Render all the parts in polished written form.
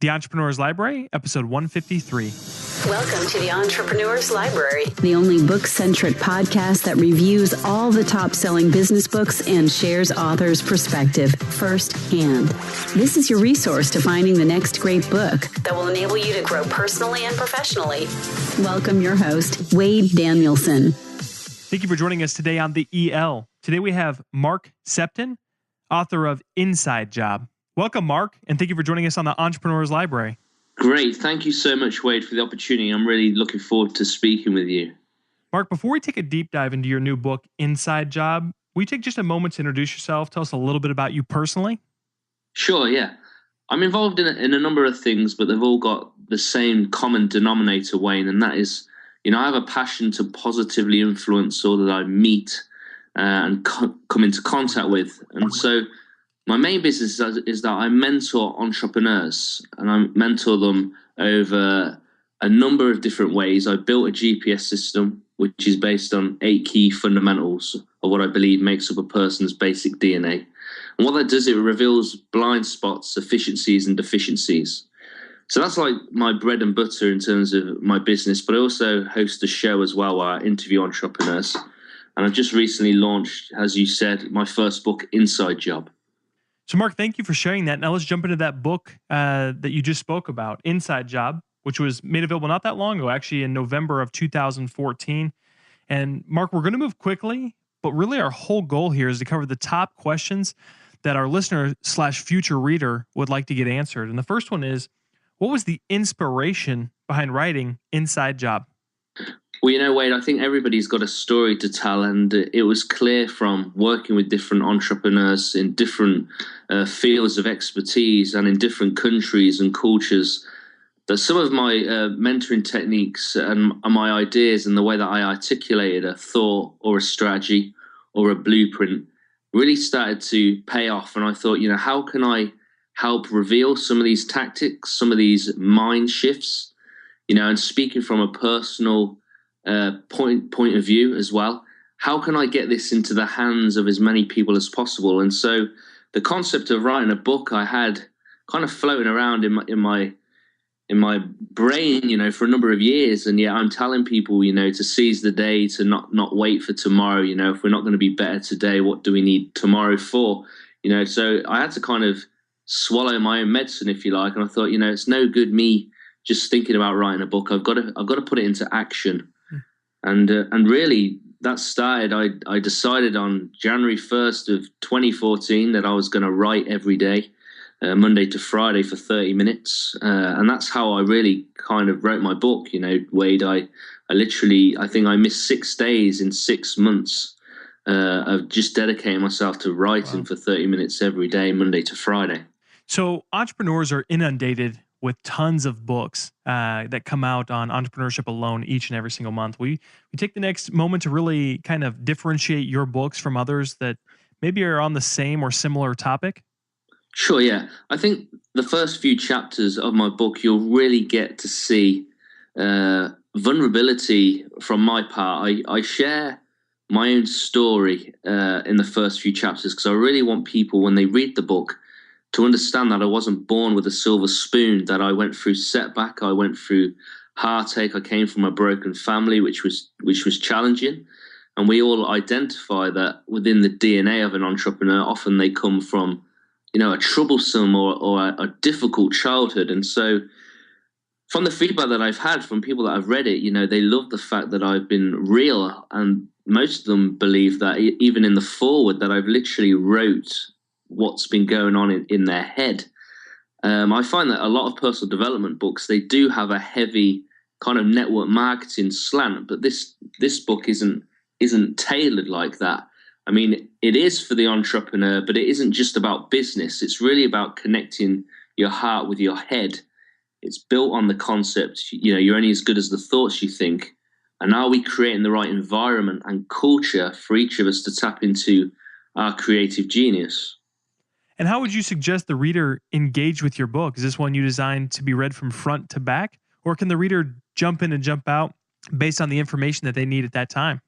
The Entrepreneur's Library, episode 153. Welcome to the Entrepreneur's Library, the only book-centric podcast that reviews all the top-selling business books and shares authors' perspective firsthand. This is your resource to finding the next great book that will enable you to grow personally and professionally. Welcome your host, Wade Danielson. Thank you for joining us today on the EL. Today we have Mark Sephton, author of Inside Job. Welcome, Mark, and thank you for joining us on the Entrepreneur's Library. Great. Thank you so much, Wade, for the opportunity. I'm really looking forward to speaking with you. Mark, before we take a deep dive into your new book, Inside Job, will you take just a moment to introduce yourself? Tell us a little bit about you personally. Sure, yeah. I'm involved in a number of things, but they've all got the same common denominator, Wayne, and that is, I have a passion to positively influence all that I meet and come into contact with. And so my main business is that I mentor entrepreneurs, and I mentor them over a number of different ways. I built a GPS system, which is based on 8 key fundamentals of what I believe makes up a person's basic DNA. And what that does, it reveals blind spots, efficiencies, and deficiencies. So that's like my bread and butter in terms of my business, but I also host a show as well where I interview entrepreneurs. And I've just recently launched, as you said, my first book, Inside Job. So, Mark, thank you for sharing that. Now let's jump into that book that you just spoke about, Inside Job, which was made available not that long ago, actually in November of 2014. And Mark, we're going to move quickly, but really our whole goal here is to cover the top questions that our listener/future reader would like to get answered. And the first one is, what was the inspiration behind writing Inside Job? Well, Wade, I think everybody's got a story to tell, and it was clear from working with different entrepreneurs in different fields of expertise and in different countries and cultures that some of my mentoring techniques and my ideas and the way that I articulated a thought or a strategy or a blueprint really started to pay off. And I thought, how can I help reveal some of these tactics, some of these mind shifts, and speaking from a personal point of view as well. How can I get this into the hands of as many people as possible? And so the concept of writing a book I had kind of floating around in my brain, for a number of years. And yeah, I'm telling people, to seize the day, to not wait for tomorrow. If we're not going to be better today, what do we need tomorrow for? So I had to kind of swallow my own medicine, if you like. And I thought, it's no good me just thinking about writing a book. I've got to put it into action. And really, that started, I decided on January 1st of 2014 that I was going to write every day, Monday to Friday for 30 minutes. And that's how I really kind of wrote my book. Wade, I think I missed 6 days in 6 months of just dedicating myself to writing for 30 minutes every day, Monday to Friday. So entrepreneurs are inundated with tons of books that come out on entrepreneurship alone each and every single month. We take the next moment to really kind of differentiate your books from others that maybe are on the same or similar topic. Sure, yeah. I think the first few chapters of my book, you'll really get to see vulnerability from my part. I share my own story in the first few chapters because I really want people, when they read the book, to understand that I wasn't born with a silver spoon, that I went through setback, I went through heartache, I came from a broken family, which was challenging. And we all identify that within the DNA of an entrepreneur, often they come from, a troublesome or a difficult childhood. And so from the feedback that I've had from people that have read it, they love the fact that I've been real. And most of them believe that even in the foreword that I've literally wrote what's been going on in their head. I find that a lot of personal development books, they do have a heavy kind of network marketing slant, but this book isn't tailored like that. I mean, it is for the entrepreneur, but it isn't just about business. It's really about connecting your heart with your head. It's built on the concept, you're only as good as the thoughts you think. And are we creating the right environment and culture for each of us to tap into our creative genius? And how would you suggest the reader engage with your book? Is this one you designed to be read from front to back? Or can the reader jump in and jump out based on the information that they need at that time?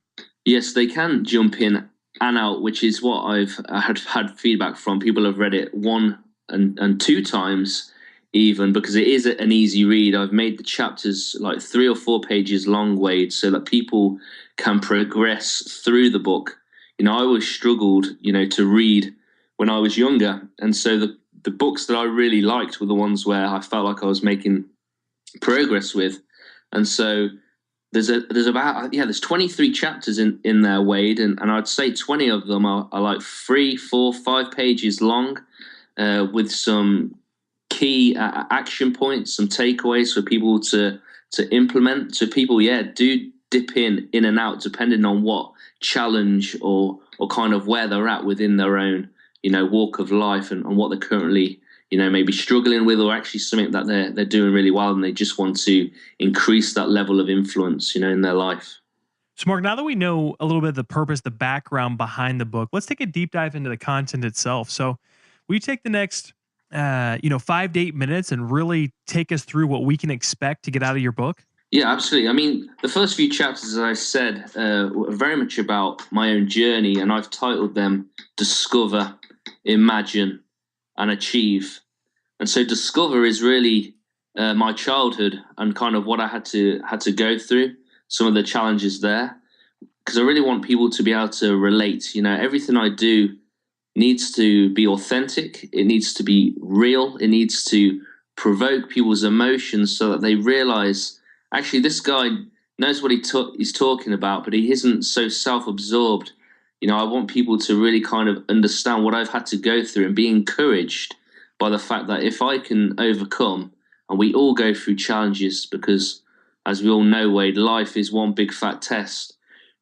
Yes, they can jump in and out, which is what I've had feedback from. People have read it 1 and 2 times even, because it is an easy read. I've made the chapters like 3 or 4 pages long, Wade, so that people can progress through the book. I always struggled, to read when I was younger. And so the books that I really liked were the ones where I felt like I was making progress with. And so there's 23 chapters in there, Wade, and I'd say 20 of them are like 3, 4, 5 pages long, with some key action points, some takeaways for people to implement. So people, do dip in and out depending on what challenge or kind of where they're at within their own, walk of life, and what they're currently, maybe struggling with, or actually something that they're doing really well, and they just want to increase that level of influence, in their life. So, Mark, now that we know a little bit of the purpose, the background behind the book, let's take a deep dive into the content itself. So, will you take the next 5 to 8 minutes and really take us through what we can expect to get out of your book? Yeah, absolutely. I mean, the first few chapters, as I said, were very much about my own journey, and I've titled them Discover, Imagine, and Achieve. And so Discover is really my childhood and kind of what I had to go through, some of the challenges there, because I really want people to be able to relate. Everything I do needs to be authentic. It needs to be real. It needs to provoke people's emotions so that they realize, actually, this guy knows what he's talking about, but he isn't so self-absorbed. I want people to really kind of understand what I've had to go through and be encouraged by the fact that if I can overcome, and we all go through challenges, because as we all know, Wade, life is one big fat test.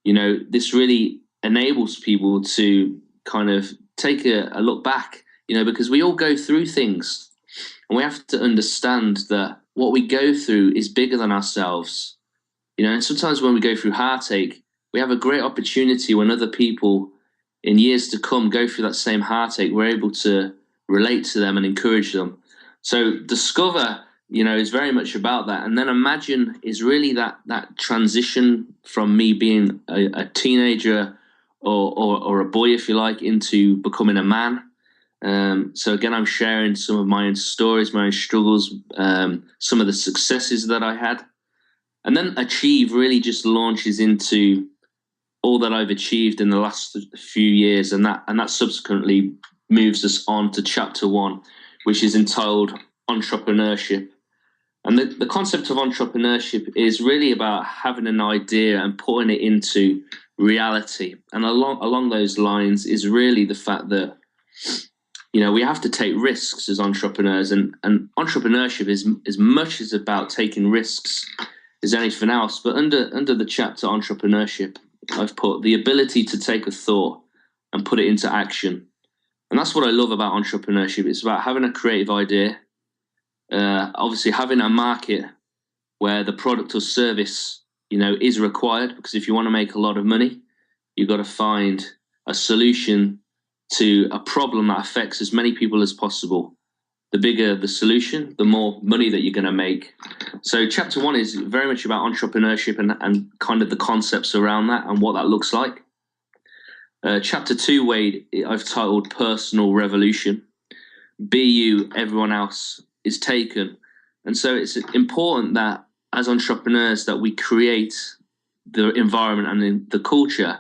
This really enables people to kind of take a look back, because we all go through things, and we have to understand that what we go through is bigger than ourselves. And sometimes when we go through heartache, we have a great opportunity when other people in years to come go through that same heartache. We're able to relate to them and encourage them. So Discover, is very much about that. And then Imagine is really that transition from me being a teenager or a boy, if you like, into becoming a man. So again, I'm sharing some of my own stories, my own struggles, some of the successes that I had. And then Achieve really just launches into all that I've achieved in the last few years, and that subsequently moves us on to chapter 1, which is entitled Entrepreneurship. And the concept of entrepreneurship is really about having an idea and putting it into reality. And along those lines is really the fact that, we have to take risks as entrepreneurs, and entrepreneurship is as much as about taking risks as anything else. But under the chapter Entrepreneurship, I've put the ability to take a thought and put it into action. And that's what I love about entrepreneurship. It's about having a creative idea, obviously having a market where the product or service, is required, because if you want to make a lot of money, you've got to find a solution to a problem that affects as many people as possible. The bigger the solution, the more money that you're going to make. So chapter 1 is very much about entrepreneurship and kind of the concepts around that and what that looks like. Chapter 2, Wade, I've titled Personal Revolution. Be you, everyone else is taken. And so it's important that as entrepreneurs that we create the environment and the culture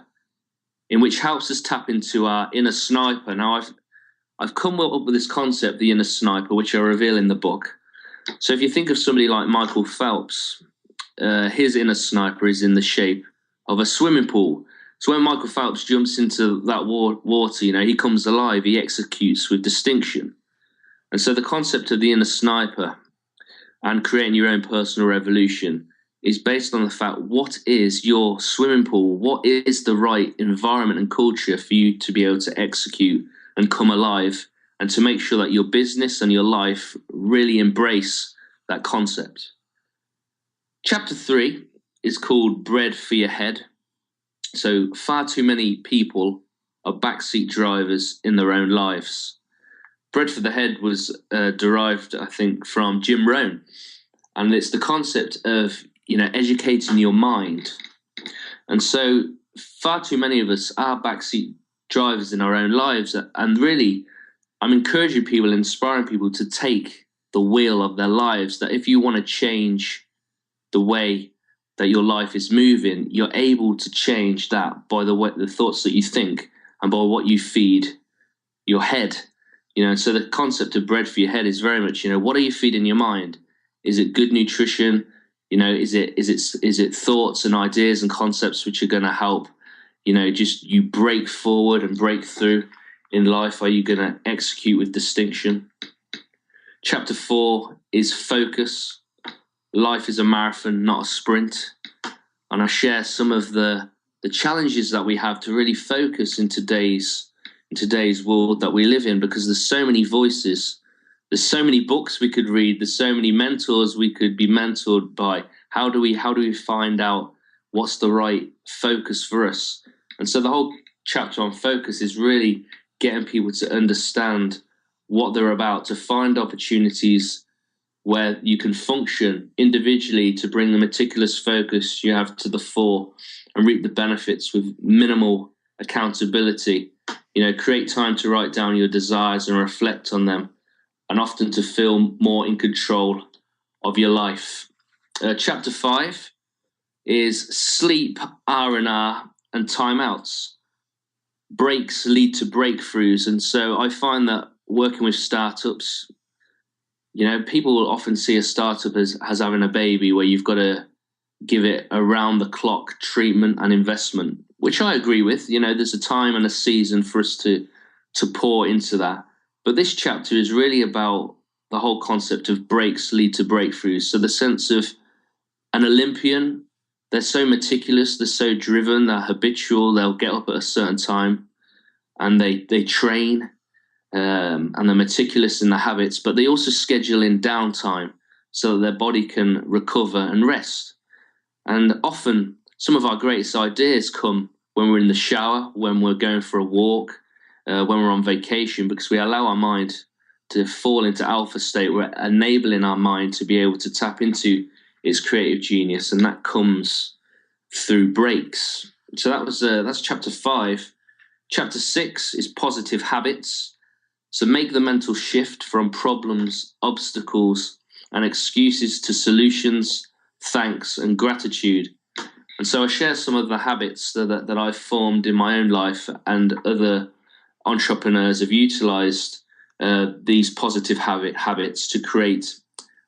in which helps us tap into our inner sniper. Now, I've come up with this concept, the inner sniper, which I reveal in the book. So if you think of somebody like Michael Phelps, his inner sniper is in the shape of a swimming pool. So when Michael Phelps jumps into that water, he comes alive, he executes with distinction. And so the concept of the inner sniper and creating your own personal revolution is based on the fact, what is your swimming pool? What is the right environment and culture for you to be able to execute and come alive, and to make sure that your business and your life really embrace that concept. Chapter 3 is called Bread for Your Head. So far too many people are backseat drivers in their own lives. Bread for the Head was derived, I think, from Jim Rohn. And it's the concept of, educating your mind. And so far too many of us are backseat drivers in our own lives. And really, I'm encouraging people, inspiring people to take the the wheel of their lives, that if you want to change the way that your life is moving, you're able to change that by the thoughts that you think and by what you feed your head. So the concept of bread for your head is very much, what are you feeding your mind? Is it good nutrition? Is it thoughts and ideas and concepts which are going to help, just you break forward and break through in life? Are you going to execute with distinction? Chapter 4 is focus. Life is a marathon, not a sprint. And I share some of the challenges that we have to really focus in today's world that we live in, because there's so many voices, there's so many books we could read, there's so many mentors we could be mentored by. How do we find out what's the right focus for us? And so the whole chapter on focus is really getting people to understand what they're about, to find opportunities where you can function individually to bring the meticulous focus you have to the fore and reap the benefits with minimal accountability. Create time to write down your desires and reflect on them, and often to feel more in control of your life. Chapter 5 is sleep, R&R, and timeouts. Breaks lead to breakthroughs. And so I find that working with startups, people will often see a startup as having a baby where you've got to give it around the clock treatment and investment, which I agree with. There's a time and a season for us to pour into that. But this chapter is really about the whole concept of breaks lead to breakthroughs. So the sense of an Olympian, they're so meticulous, they're so driven, they're habitual, they'll get up at a certain time and they train, and they're meticulous in their habits, but they also schedule in downtime so that their body can recover and rest. And often some of our greatest ideas come when we're in the shower, when we're going for a walk, when we're on vacation, because we allow our mind to fall into alpha state. We're enabling our mind to be able to tap into its creative genius, and that comes through breaks. So that's chapter 5. Chapter 6 is positive habits. So make the mental shift from problems, obstacles, and excuses to solutions, thanks, and gratitude. And so I share some of the habits that I've formed in my own life, and other entrepreneurs have utilized these positive habits to create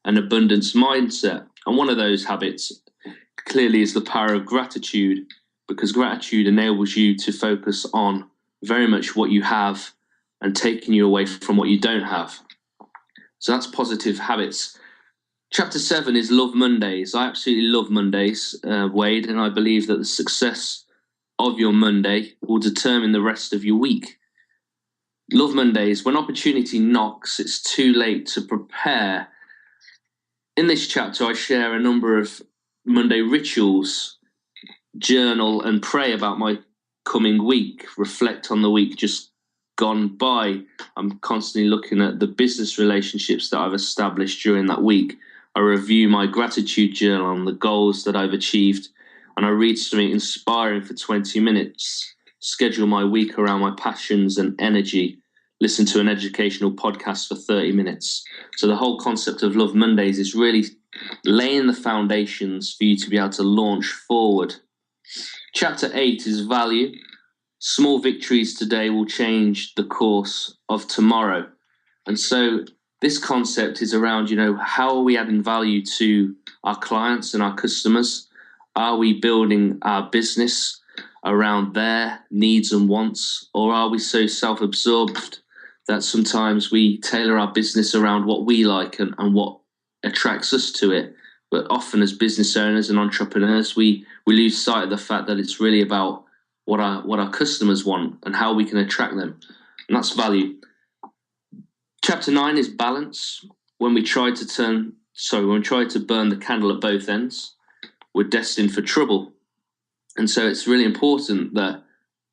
an abundance mindset. And one of those habits clearly is the power of gratitude, because gratitude enables you to focus on very much what you have and taking you away from what you don't have. So that's positive habits. Chapter 7 is Love Mondays. I absolutely love Mondays, Wade, and I believe that the success of your Monday will determine the rest of your week. Love Mondays, when opportunity knocks, it's too late to prepare. In this chapter, I share a number of Monday rituals, journal and pray about my coming week, reflect on the week just gone by. I'm constantly looking at the business relationships that I've established during that week. I review my gratitude journal on the goals that I've achieved, and I read something inspiring for 20 minutes, schedule my week around my passions and energy, listen to an educational podcast for 30 minutes. So the whole concept of Love Mondays is really laying the foundations for you to be able to launch forward. Chapter 8 is value. Small victories today will change the course of tomorrow. And so this concept is around, how are we adding value to our clients and our customers? Are we building our business around their needs and wants? Or are we so self-absorbed that sometimes we tailor our business around what we like and what attracts us to it? But often as business owners and entrepreneurs, we lose sight of the fact that it's really about what our customers want and how we can attract them. And that's value. Chapter 9 is balance. When we try to burn the candle at both ends, we're destined for trouble. And so it's really important that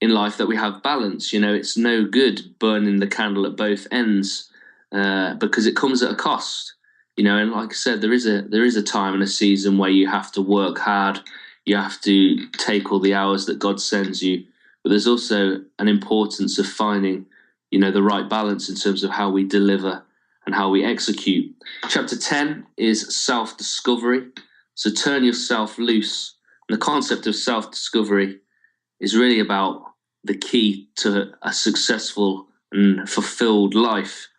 in life that we have balance. It's no good burning the candle at both ends because it comes at a cost. And like I said, there is a time and a season where you have to work hard. You have to take all the hours that God sends you. But there's also an importance of finding, the right balance in terms of how we deliver and how we execute. Chapter 10 is self-discovery. So turn yourself loose. And the concept of self-discovery is really about the key to a successful and fulfilled life.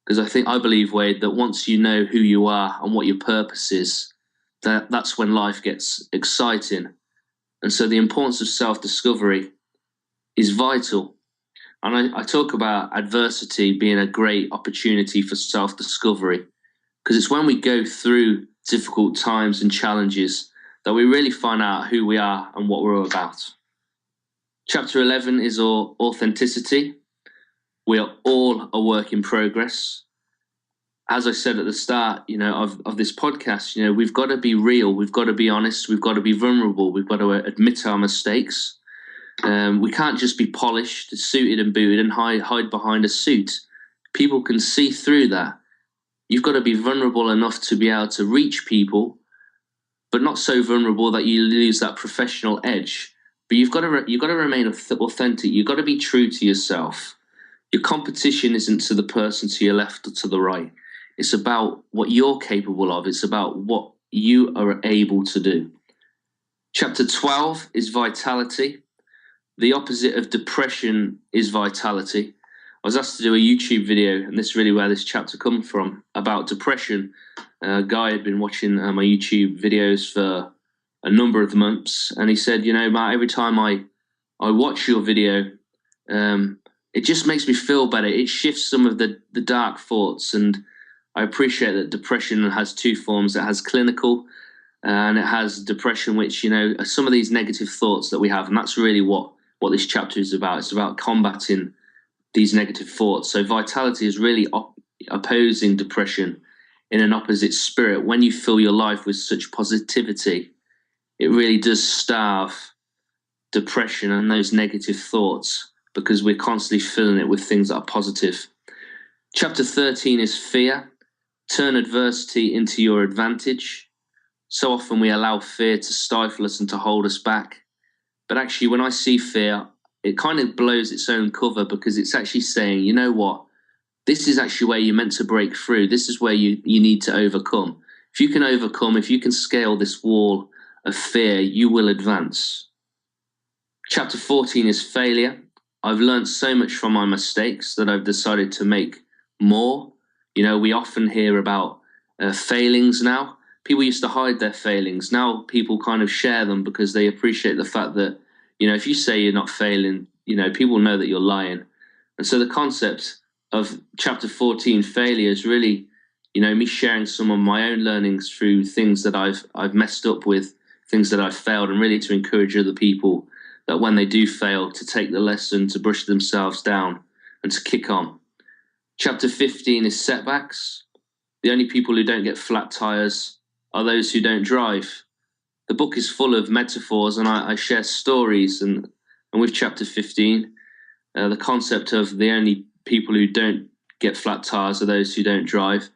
Because I believe, Wade, that once you know who you are and what your purpose is, that's when life gets exciting. And so the importance of self-discovery is vital. And I talk about adversity being a great opportunity for self-discovery, because it's when we go through difficult times and challenges that we really find out who we are and what we're all about. Chapter 11 is authenticity. We are all a work in progress. As I said at the start, of this podcast, we've got to be real. We've got to be honest. We've got to be vulnerable. We've got to admit our mistakes. We can't just be polished, suited and booted and hide behind a suit. People can see through that. You've got to be vulnerable enough to be able to reach people, but not so vulnerable that you lose that professional edge. But you've got to remain authentic. You've got to be true to yourself. Your competition isn't to the person to your left or to the right. It's about what you're capable of. It's about what you are able to do. Chapter 12 is vitality. The opposite of depression is vitality. I was asked to do a YouTube video, and this is really where this chapter comes from, about depression. A guy had been watching my YouTube videos for a number of months, and he said, Matt, every time I watch your video, it just makes me feel better. It shifts some of the dark thoughts, and I appreciate that depression has two forms. It has clinical, and it has depression, which, are some of these negative thoughts that we have, and that's really what this chapter is about. It's about combating these negative thoughts. So vitality is really opposing depression in an opposite spirit. When you fill your life with such positivity, it really does starve depression and those negative thoughts, because we're constantly filling it with things that are positive. Chapter 13 is fear. Turn adversity into your advantage. So often we allow fear to stifle us and to hold us back. But actually, when I see fear, it kind of blows its own cover, because it's actually saying, you know what? This is actually where you're meant to break through. This is where you need to overcome. If you can overcome, if you can scale this wall of fear, you will advance. Chapter 14 is failure. I've learned so much from my mistakes that I've decided to make more. We often hear about failings now. People used to hide their failings. Now people kind of share them, because they appreciate the fact that, if you say you're not failing, people know that you're lying. And so the concept of chapter 14, failure, is really, me sharing some of my own learnings through things that I've messed up with, things that I've failed, and really to encourage other people that when they do fail, to take the lesson, to brush themselves down and to kick on. Chapter 15 is setbacks. The only people who don't get flat tires are those who don't drive. The book is full of metaphors, and I share stories. And with chapter 15, the concept of the only people who don't get flat tires are those who don't drive,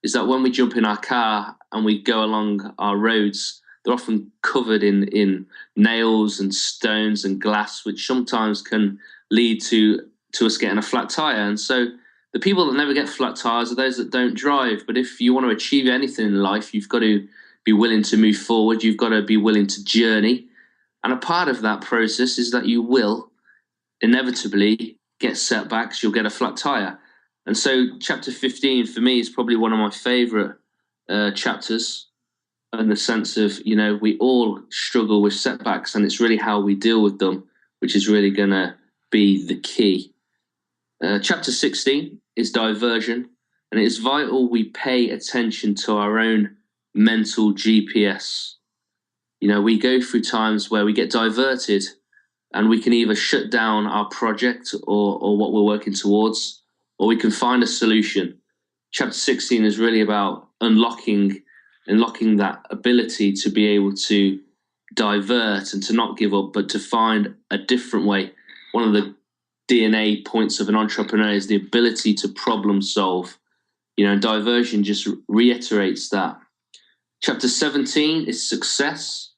is that when we jump in our car and we go along our roads, they're often covered in nails and stones and glass, which sometimes can lead to us getting a flat tire. And so the people that never get flat tires are those that don't drive. But if you want to achieve anything in life, you've got to be willing to move forward. You've got to be willing to journey. And a part of that process is that you will inevitably get setbacks. You'll get a flat tire. And so chapter 15 for me is probably one of my favorite chapters, in the sense of, we all struggle with setbacks, and it's really how we deal with them, which is really going to be the key. Chapter 16 is diversion, and it is vital we pay attention to our own mental GPS. We go through times where we get diverted, and we can either shut down our project or what we're working towards, or we can find a solution. Chapter 16 is really about unlocking that ability to be able to divert and to not give up, but to find a different way. One of the DNA points of an entrepreneur is the ability to problem solve. And diversion just reiterates that. Chapter 17 is success.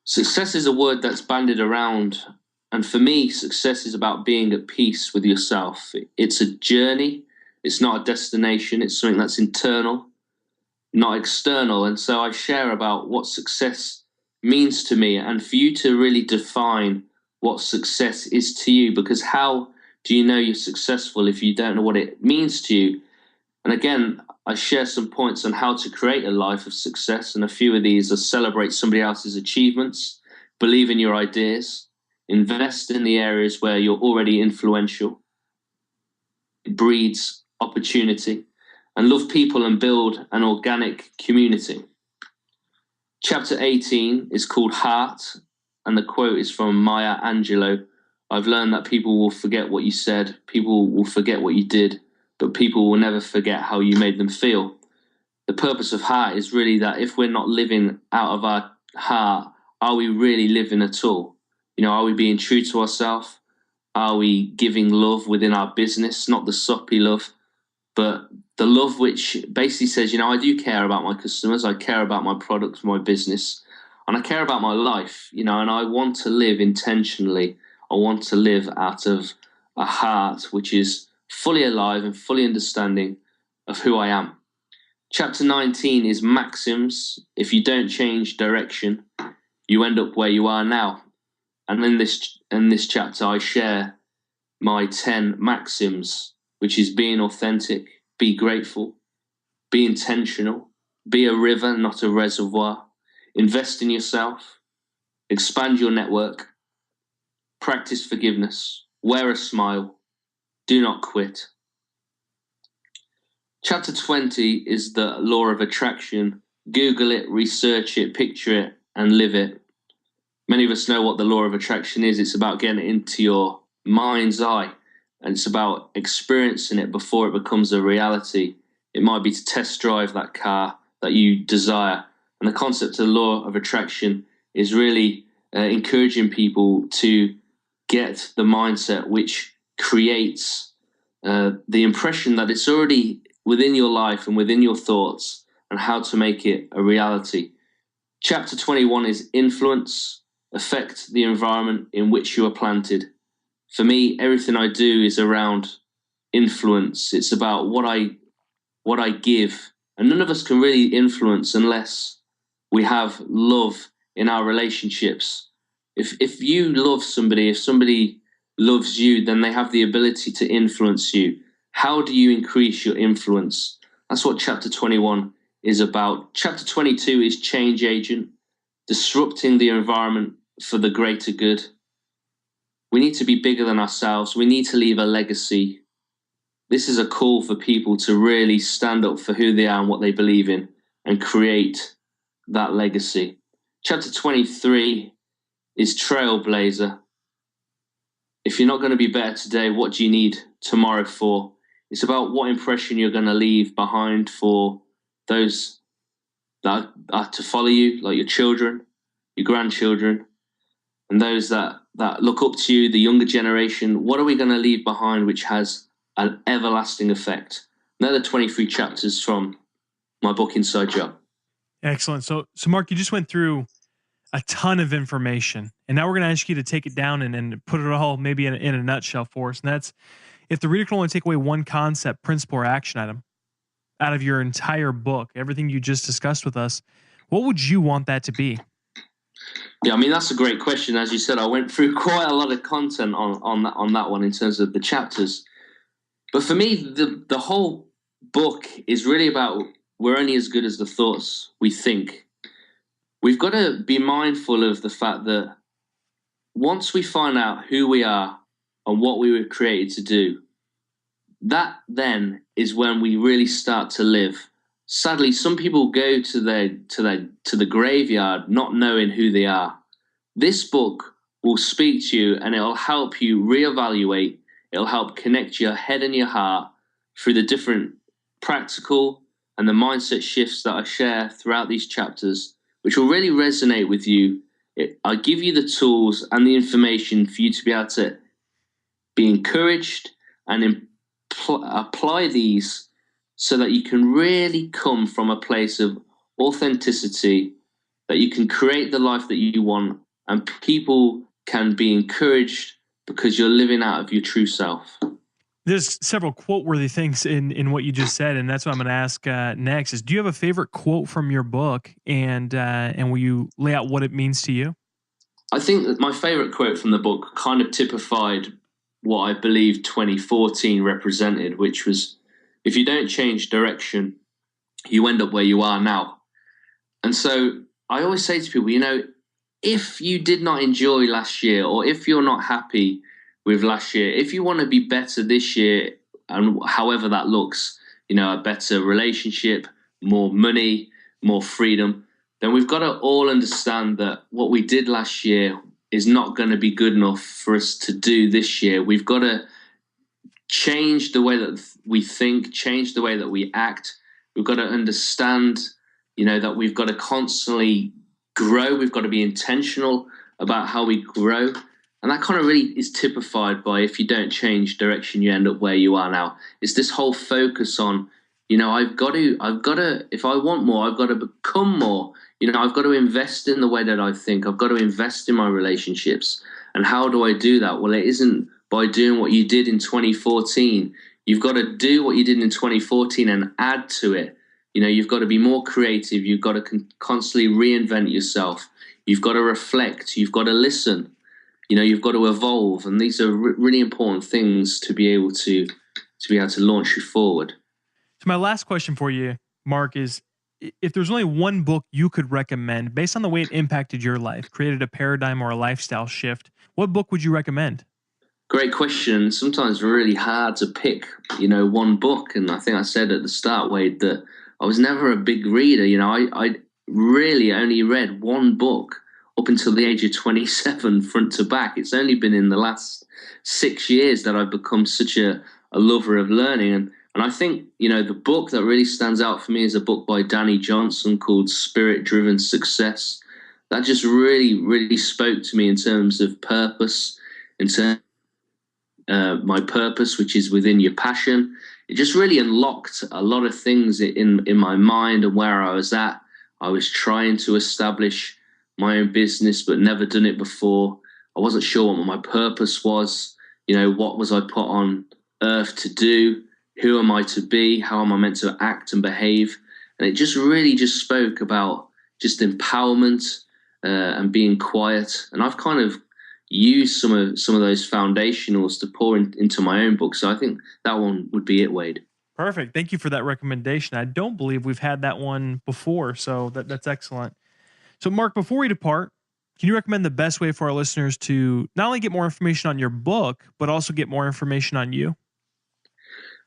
Success is a word that's bandied around. And for me, success is about being at peace with yourself. It's a journey. It's not a destination. It's something that's internal, not external. And so I share about what success means to me, and for you to really define what success is to you, because how do you know you're successful if you don't know what it means to you? And again, I share some points on how to create a life of success, and a few of these are: celebrate somebody else's achievements, believe in your ideas, invest in the areas where you're already influential. It breeds opportunity, and love people and build an organic community. Chapter 18 is called Heart, and the quote is from Maya Angelou. I've learned that people will forget what you said, people will forget what you did, but people will never forget how you made them feel. The purpose of Heart is really that if we're not living out of our heart, are we really living at all? You know, are we being true to ourselves? Are we giving love within our business? Not the soppy love, but the love which basically says, you know, I do care about my customers, I care about my products, my business, and I care about my life, you know, and I want to live intentionally. I want to live out of a heart which is fully alive and fully understanding of who I am. Chapter 19 is maxims. If you don't change direction, you end up where you are now. And in this chapter, I share my 10 maxims, which is being authentic, be grateful, be intentional, be a river, not a reservoir, invest in yourself, expand your network, practice forgiveness, wear a smile, do not quit. Chapter 20 is the law of attraction. Google it, research it, picture it, and live it. Many of us know what the law of attraction is. It's about getting it into your mind's eye, and it's about experiencing it before it becomes a reality. It might be to test drive that car that you desire. And the concept of the law of attraction is really encouraging people to get the mindset which creates the impression that it's already within your life and within your thoughts, and how to make it a reality. Chapter 21 is influence, affect the environment in which you are planted. For me, everything I do is around influence. It's about what I give. And none of us can really influence unless we have love in our relationships. If you love somebody, if somebody loves you, then they have the ability to influence you. How do you increase your influence? That's what chapter 21 is about. Chapter 22 is change agent, disrupting the environment for the greater good. We need to be bigger than ourselves. We need to leave a legacy. This is a call for people to really stand up for who they are and what they believe in, and create that legacy. Chapter 23 is trailblazer. If you're not going to be better today, what do you need tomorrow for? It's about what impression you're going to leave behind for those that are to follow you, like your children, your grandchildren, and those that look up to you, the younger generation. What are we going to leave behind which has an everlasting effect? They're the 23 chapters from my book, Inside Job. Excellent. So Mark, you just went through a ton of information, and now we're going to ask you to take it down and put it all maybe in a nutshell for us. And that's, if the reader can only take away one concept, principle, or action item out of your entire book, everything you just discussed with us, what would you want that to be? Yeah, I mean, that's a great question. As you said, I went through quite a lot of content on that one in terms of the chapters. But for me, the whole book is really about we're only as good as the thoughts we think. We've got to be mindful of the fact that once we find out who we are and what we were created to do, that then is when we really start to live. Sadly, some people go to the graveyard not knowing who they are. This book will speak to you, and it'll help you reevaluate. It'll help connect your head and your heart through the different practical and the mindset shifts that I share throughout these chapters, which will really resonate with you. I give you the tools and the information for you to be able to be encouraged and apply these so that you can really come from a place of authenticity, that you can create the life that you want, and people can be encouraged because you're living out of your true self. There's several quote-worthy things in what you just said, and that's what I'm going to ask next. Is do you have a favorite quote from your book, and will you lay out what it means to you? I think that my favorite quote from the book kind of typified what I believe 2014 represented, which was, if you don't change direction, you end up where you are now. And so I always say to people, if you did not enjoy last year, or if you're not happy with last year, if you want to be better this year, and however that looks, a better relationship, more money, more freedom, then we've got to all understand that what we did last year is not going to be good enough for us to do this year. We've got to change the way that we think, change the way that we act. We've got to understand, that we've got to constantly grow. We've got to be intentional about how we grow. And that kind of really is typified by, if you don't change direction, you end up where you are now. It's this whole focus on, I've got to, if I want more, I've got to become more. I've got to invest in the way that I think. I've got to invest in my relationships. And how do I do that? Well, it isn't by doing what you did in 2014. You've got to do what you did in 2014 and add to it. You've got to be more creative. You've got to constantly reinvent yourself. You've got to reflect. You've got to listen. You've got to evolve. And these are really important things to be able to launch you forward. So my last question for you, Mark, is if there's only one book you could recommend based on the way it impacted your life, created a paradigm or a lifestyle shift, what book would you recommend? Great question. Sometimes really hard to pick, one book. And I think I said at the start, Wade, that I was never a big reader. I really only read one book up until the age of 27, front to back. It's only been in the last 6 years that I've become such a lover of learning. And I think, the book that really stands out for me is a book by Danny Johnson called Spirit-Driven Success. That just really, really spoke to me in terms of purpose, in terms of my purpose, which is within your passion. It just really unlocked a lot of things in my mind and where I was at. I was trying to establish my own business, but never done it before. I wasn't sure what my purpose was. What was I put on earth to do? Who am I to be? How am I meant to act and behave? And it just really just spoke about just empowerment and being quiet. And I've kind of used some of those foundationals to pour into my own book. So I think that one would be it, Wade. Perfect. Thank you for that recommendation. I don't believe we've had that one before, so that's excellent. So Mark, before we depart, can you recommend the best way for our listeners to not only get more information on your book, but also get more information on you?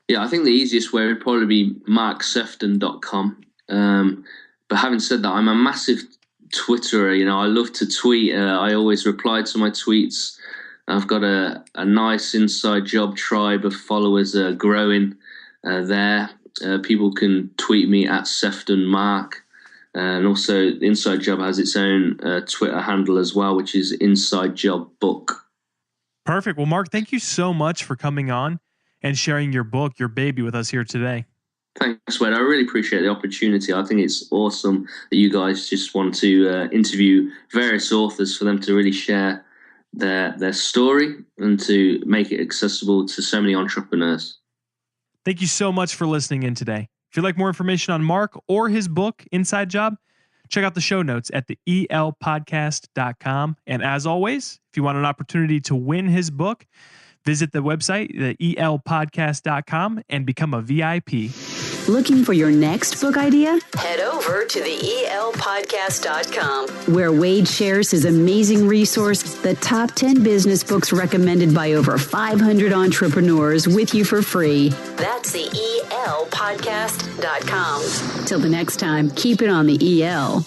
Yeah, I think the easiest way would probably be marksefton.com. But having said that, I'm a massive Twitterer. I love to tweet. I always reply to my tweets. I've got a nice inside job tribe of followers growing there. People can tweet me at Sephton Mark. And also Inside Job has its own Twitter handle as well, which is Inside Job Book. Perfect. Well, Mark, thank you so much for coming on and sharing your book, your baby, with us here today. Thanks, Wade. I really appreciate the opportunity. I think it's awesome that you guys just want to interview various authors for them to really share their story and to make it accessible to so many entrepreneurs. Thank you so much for listening in today. If you'd like more information on Mark or his book, Inside Job, check out the show notes at the elpodcast.com. And as always, if you want an opportunity to win his book, visit the website, the elpodcast.com, and become a VIP. Looking for your next book idea? Head over to the elpodcast.com, where Wade shares his amazing resource, the top 10 business books recommended by over 500 entrepreneurs, with you for free. That's the elpodcast.com. Till the next time, keep it on the EL.